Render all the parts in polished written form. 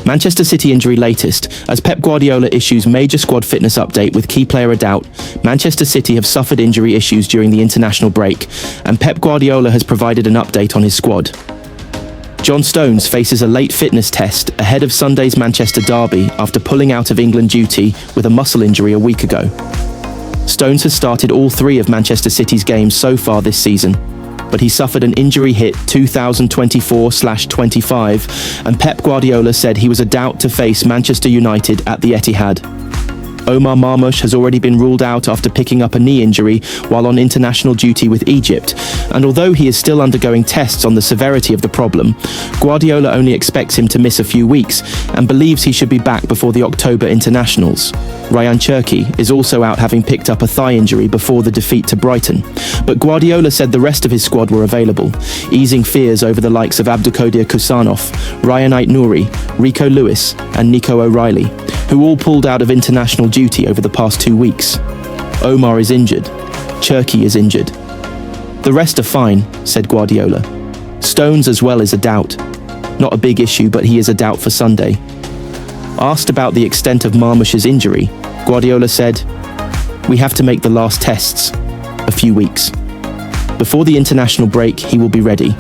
Manchester City injury latest. As Pep Guardiola issues major squad fitness update with key player a doubt, Manchester City have suffered injury issues during the international break, and Pep Guardiola has provided an update on his squad. John Stones faces a late fitness test ahead of Sunday's Manchester derby after pulling out of England duty with a muscle injury a week ago. Stones has started all 3 of Manchester City's games so far this season, but he suffered an injury hit 2024/25, and Pep Guardiola said he was a doubt to face Manchester United at the Etihad. Omar Marmoush has already been ruled out after picking up a knee injury while on international duty with Egypt, and although he is still undergoing tests on the severity of the problem, Guardiola only expects him to miss a few weeks and believes he should be back before the October internationals. Reijnders is also out, having picked up a thigh injury before the defeat to Brighton, but Guardiola said the rest of his squad were available, easing fears over the likes of Abdulkadir Kusanov, Ryan Ait-Nouri, Rico Lewis and Nico O'Reilly, who all pulled out of international duty over the past 2 weeks. Omar is injured. Cherki is injured. The rest are fine, said Guardiola. Stones as well is a doubt. Not a big issue, but he is a doubt for Sunday. Asked about the extent of Marmoush's injury, Guardiola said, "We have to make the last tests. A few weeks. Before the international break, he will be ready."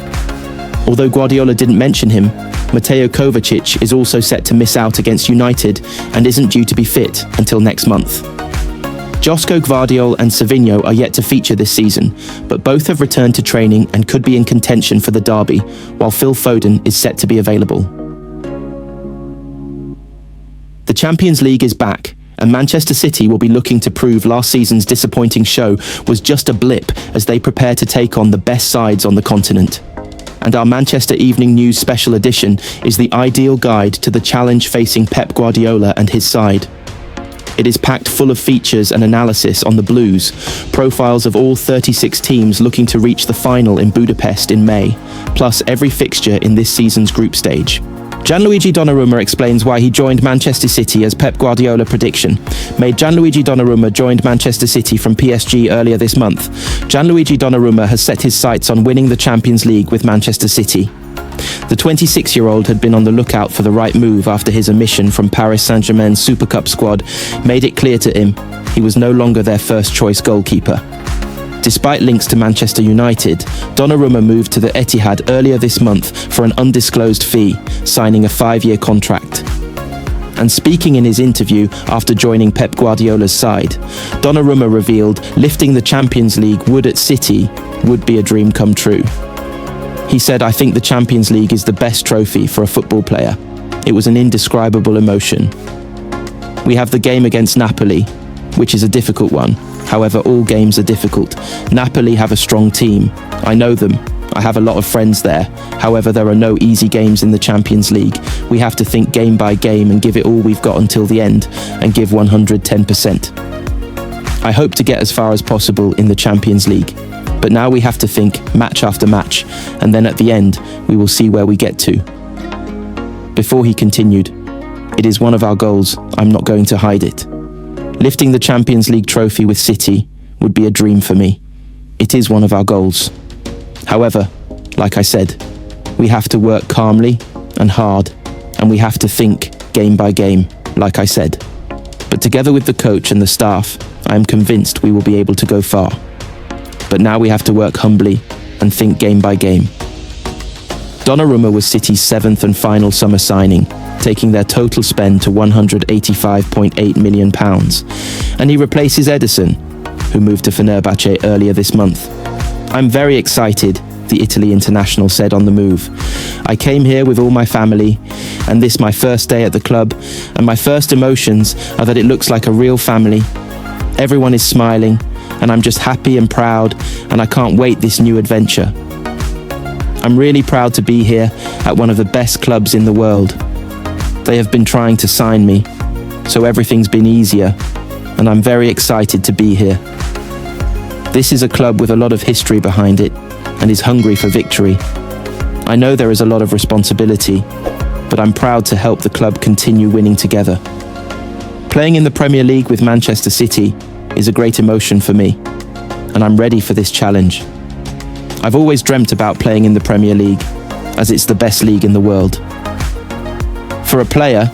Although Guardiola didn't mention him, Mateo Kovacic is also set to miss out against United and isn't due to be fit until next month. Josko Gvardiol and Savinho are yet to feature this season, but both have returned to training and could be in contention for the derby, while Phil Foden is set to be available. The Champions League is back, and Manchester City will be looking to prove last season's disappointing show was just a blip as they prepare to take on the best sides on the continent. And our Manchester Evening News special edition is the ideal guide to the challenge facing Pep Guardiola and his side. It is packed full of features and analysis on the Blues, profiles of all 36 teams looking to reach the final in Budapest in May, plus every fixture in this season's group stage. Gianluigi Donnarumma explains why he joined Manchester City as Pep Guardiola prediction. Gianluigi Donnarumma joined Manchester City from PSG earlier this month. Gianluigi Donnarumma has set his sights on winning the Champions League with Manchester City. The 26-year-old had been on the lookout for the right move after his omission from Paris Saint-Germain's Super Cup squad made it clear to him he was no longer their first-choice goalkeeper. Despite links to Manchester United, Donnarumma moved to the Etihad earlier this month for an undisclosed fee, signing a 5-year contract. And speaking in his interview after joining Pep Guardiola's side, Donnarumma revealed lifting the Champions League at City would be a dream come true. He said, "I think the Champions League is the best trophy for a football player. It was an indescribable emotion. We have the game against Napoli, which is a difficult one. However, all games are difficult. Napoli have a strong team. I know them. I have a lot of friends there. However, there are no easy games in the Champions League. We have to think game by game and give it all we've got until the end and give 110%. I hope to get as far as possible in the Champions League. But now we have to think match after match, and then at the end, we will see where we get to." Before he continued, "It is one of our goals. I'm not going to hide it. Lifting the Champions League trophy with City would be a dream for me. It is one of our goals. However, like I said, we have to work calmly and hard, and we have to think game by game, like I said. But together with the coach and the staff, I am convinced we will be able to go far. But now we have to work humbly and think game by game." Donnarumma was City's 7th and final summer signing, taking their total spend to £185.8 million, and he replaces Ederson, who moved to Fenerbahce earlier this month. "I'm very excited," the Italy international said on the move. "I came here with all my family, and this my first day at the club, and my first emotions are that it looks like a real family. Everyone is smiling, and I'm just happy and proud, and I can't wait this new adventure. I'm really proud to be here at one of the best clubs in the world. They have been trying to sign me, so everything's been easier, and I'm very excited to be here. This is a club with a lot of history behind it, and is hungry for victory. I know there is a lot of responsibility, but I'm proud to help the club continue winning together. Playing in the Premier League with Manchester City is a great emotion for me, and I'm ready for this challenge. I've always dreamt about playing in the Premier League, as it's the best league in the world." For a player,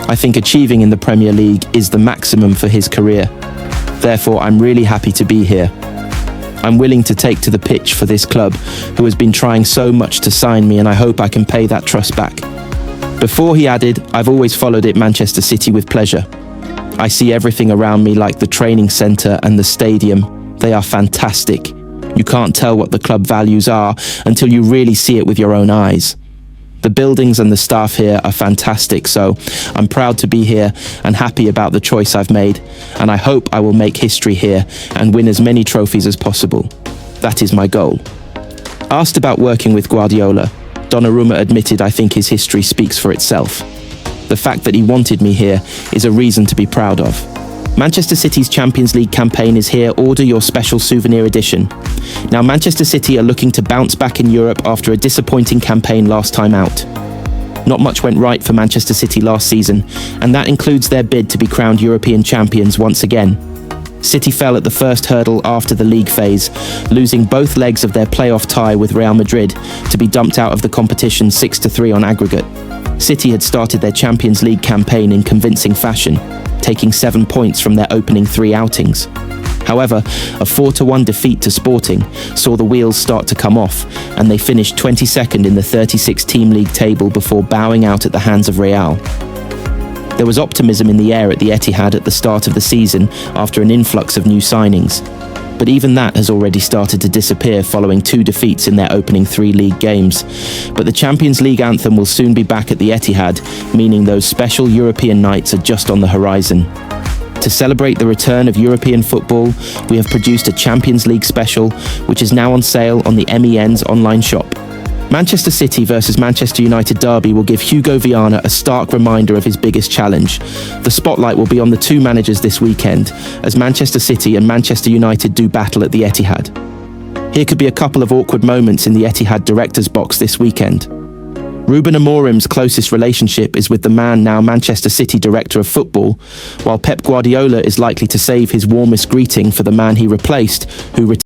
I think achieving in the Premier League is the maximum for his career. Therefore, I'm really happy to be here. I'm willing to take to the pitch for this club, who has been trying so much to sign me, and I hope I can pay that trust back. Before he added, I've always followed it Manchester City with pleasure. I see everything around me, like the training centre and the stadium. They are fantastic. You can't tell what the club values are until you really see it with your own eyes. The buildings and the staff here are fantastic, so I'm proud to be here and happy about the choice I've made, and I hope I will make history here and win as many trophies as possible. That is my goal. Asked about working with Guardiola, Donnarumma admitted, I think his history speaks for itself. The fact that he wanted me here is a reason to be proud of. Manchester City's Champions League campaign is here. Order your special souvenir edition. Now, Manchester City are looking to bounce back in Europe after a disappointing campaign last time out. Not much went right for Manchester City last season, and that includes their bid to be crowned European champions once again. City fell at the first hurdle after the league phase, losing both legs of their playoff tie with Real Madrid to be dumped out of the competition 6-3 on aggregate. City had started their Champions League campaign in convincing fashion, taking 7 points from their opening 3 outings. However, a 4-1 defeat to Sporting saw the wheels start to come off, and they finished 22nd in the 36-team league table before bowing out at the hands of Real. There was optimism in the air at the Etihad at the start of the season after an influx of new signings, but even that has already started to disappear following 2 defeats in their opening 3 league games. But the Champions League anthem will soon be back at the Etihad, meaning those special European nights are just on the horizon. To celebrate the return of European football, we have produced a Champions League special, which is now on sale on the MEN's online shop. Manchester City versus Manchester United derby will give Hugo Viana a stark reminder of his biggest challenge. The spotlight will be on the 2 managers this weekend, as Manchester City and Manchester United do battle at the Etihad. Here could be a couple of awkward moments in the Etihad director's box this weekend. Ruben Amorim's closest relationship is with the man now Manchester City director of football, while Pep Guardiola is likely to save his warmest greeting for the man he replaced, who